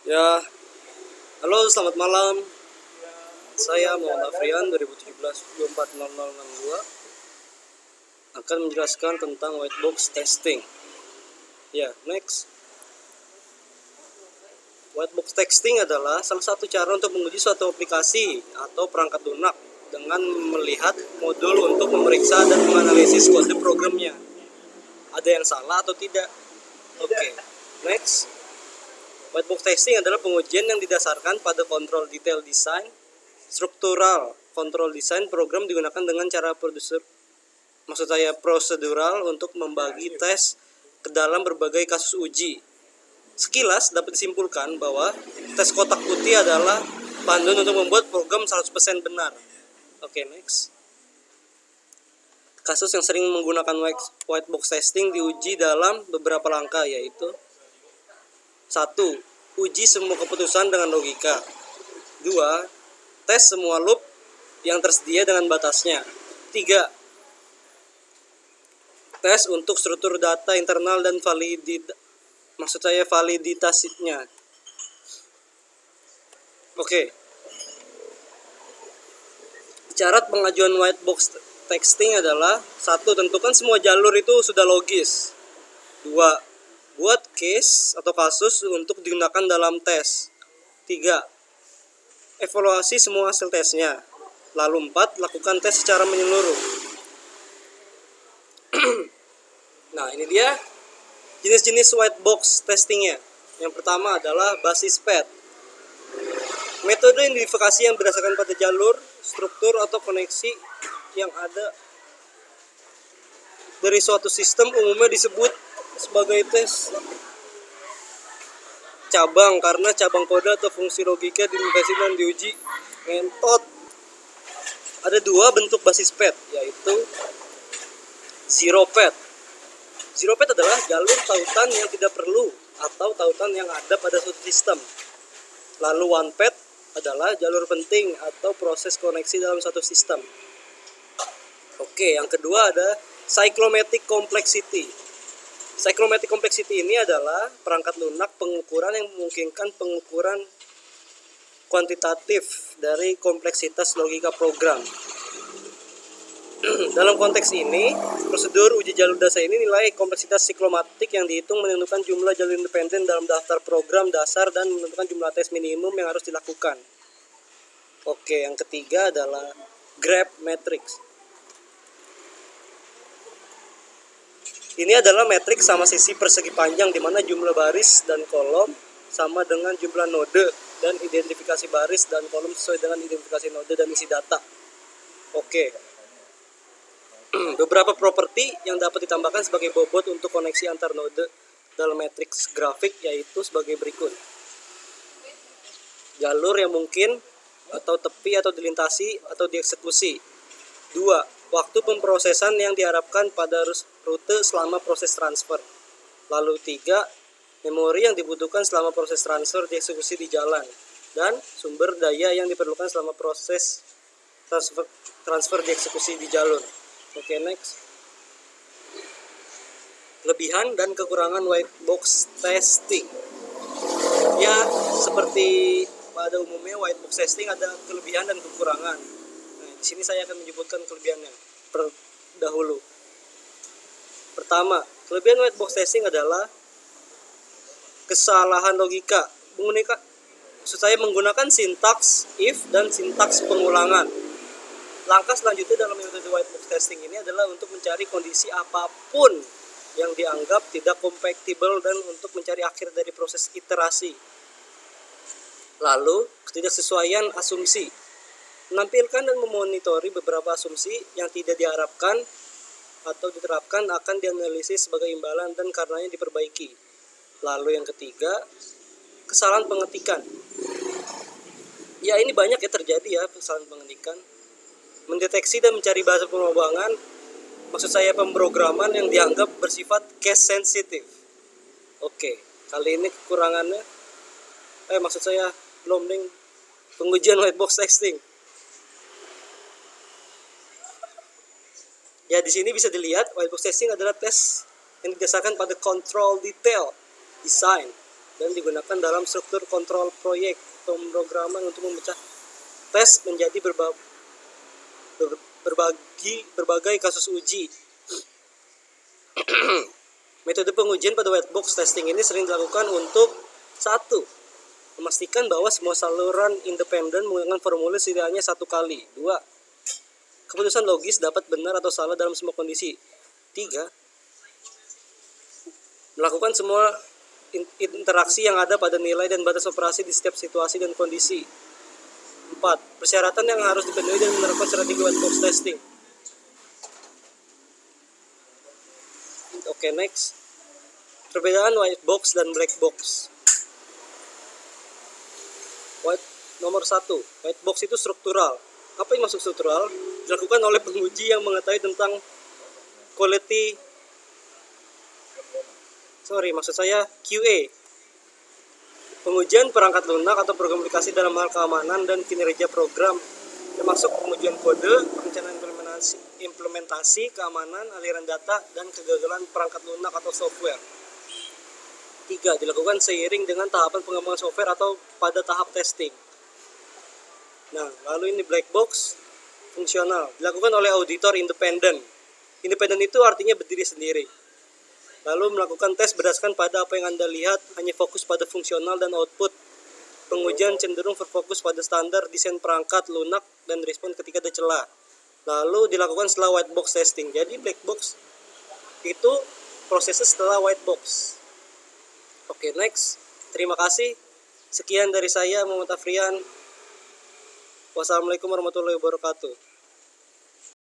Ya, halo selamat malam. Saya Muhammad Afrian 2017-240062 akan menjelaskan tentang white box testing. Ya, next. White box testing adalah salah satu cara untuk menguji suatu aplikasi atau perangkat lunak dengan melihat modul untuk memeriksa dan menganalisis kode programnya. Ada yang salah atau tidak? Oke, next. White box testing adalah pengujian yang didasarkan pada kontrol detail desain, struktural kontrol desain program digunakan dengan cara prosedural untuk membagi tes ke dalam berbagai kasus uji. Sekilas dapat disimpulkan bahwa tes kotak putih adalah panduan untuk membuat program 100% benar. Oke, next. Kasus yang sering menggunakan white box testing diuji dalam beberapa langkah, yaitu 1. Uji semua keputusan dengan logika. 2. Tes semua loop yang tersedia dengan batasnya. 3. Tes untuk struktur data internal dan validitasnya. Oke. Syarat pengajuan white box testing adalah 1. Tentukan semua jalur itu sudah logis. 2. Buat case atau kasus untuk digunakan dalam tes. 3. Evaluasi semua hasil tesnya. Lalu 4. Lakukan tes secara menyeluruh. Nah, ini dia jenis-jenis white box testingnya. Yang pertama adalah basis path. Metode identifikasi yang berdasarkan pada jalur, struktur, atau koneksi yang ada dari suatu sistem umumnya disebut sebagai tes cabang karena cabang kode atau fungsi logika diidentifikasi dan diuji metode. Ada 2 bentuk basis path, yaitu zero path. Zero path adalah jalur tautan yang tidak perlu atau tautan yang ada pada suatu sistem. Lalu one path adalah jalur penting atau proses koneksi dalam satu sistem. Oke, yang kedua ada cyclomatic complexity. Cyclomatic complexity ini adalah perangkat lunak pengukuran yang memungkinkan pengukuran kuantitatif dari kompleksitas logika program. Dalam konteks ini, prosedur uji jalur dasar ini nilai kompleksitas siklomatik yang dihitung menentukan jumlah jalur independen dalam daftar program dasar dan menentukan jumlah tes minimum yang harus dilakukan. Oke, yang ketiga adalah graph matrix. Ini adalah matriks sama sisi persegi panjang di mana jumlah baris dan kolom sama dengan jumlah node dan identifikasi baris dan kolom sesuai dengan identifikasi node dan isi data. Oke. Beberapa properti yang dapat ditambahkan sebagai bobot untuk koneksi antar node dalam matriks grafik yaitu sebagai berikut. Jalur yang mungkin atau tepi atau dilintasi atau dieksekusi. 2. Waktu pemrosesan yang diharapkan pada rute selama proses transfer. Lalu 3. Memori yang dibutuhkan selama proses transfer dieksekusi di jalan. Dan sumber daya yang diperlukan selama proses transfer dieksekusi di jalur. Oke, next. Kelebihan dan kekurangan white box testing. Ya, seperti pada umumnya white box testing ada kelebihan dan kekurangan. Nah, di sini saya akan menyebutkan kelebihannya dahulu. Pertama, kelebihan white box testing adalah kesalahan logika. Menggunakan sintaks if dan sintaks pengulangan. Langkah selanjutnya dalam metode white box testing ini adalah untuk mencari kondisi apapun yang dianggap tidak kompatibel dan untuk mencari akhir dari proses iterasi. Lalu, ketidaksesuaian asumsi. Menampilkan dan memonitori beberapa asumsi yang tidak diharapkan atau diterapkan akan dianalisis sebagai imbalan dan karenanya diperbaiki. Lalu yang ketiga, kesalahan pengetikan. Ya, ini banyak ya terjadi ya kesalahan pengetikan. Mendeteksi dan mencari bahasa pemrograman, maksud saya pemrograman yang dianggap bersifat case sensitive. Oke, kali ini kekurangannya, maksud saya belum pengujian white box testing. Ya, di sini bisa dilihat white box testing adalah tes yang didasarkan pada control detail design, dan digunakan dalam struktur kontrol proyek pemrograman untuk memecah tes menjadi berbagai kasus uji. Metode pengujian pada white box testing ini sering dilakukan untuk 1. Memastikan bahwa semua saluran independen menggunakan formulir setidaknya 1 kali. 2. Keputusan logis dapat benar atau salah dalam semua kondisi. 3. Melakukan semua interaksi yang ada pada nilai dan batas operasi di setiap situasi dan kondisi. 4. Persyaratan yang harus dipenuhi dan menerapkan strategi white box testing. Oke, next. Perbedaan white box dan black box. Nomor 1. White box itu struktural. Apa yang maksud struktural? Dilakukan oleh penguji yang mengetahui tentang QA. Pengujian perangkat lunak atau program aplikasi dalam hal keamanan dan kinerja program, termasuk pengujian kode, perencanaan implementasi, keamanan, aliran data, dan kegagalan perangkat lunak atau software. 3. Dilakukan seiring dengan tahapan pengembangan software atau pada tahap testing. Nah, lalu ini black box, fungsional, dilakukan oleh auditor independen. Independen itu artinya berdiri sendiri. Lalu melakukan tes berdasarkan pada apa yang Anda lihat, hanya fokus pada fungsional dan output. Pengujian cenderung berfokus pada standar desain perangkat lunak dan respon ketika ada celah. Lalu dilakukan setelah white box testing. Jadi black box itu prosesnya setelah white box. Oke, next. Terima kasih. Sekian dari saya, Muhammad Afrian. Wassalamualaikum warahmatullahi wabarakatuh.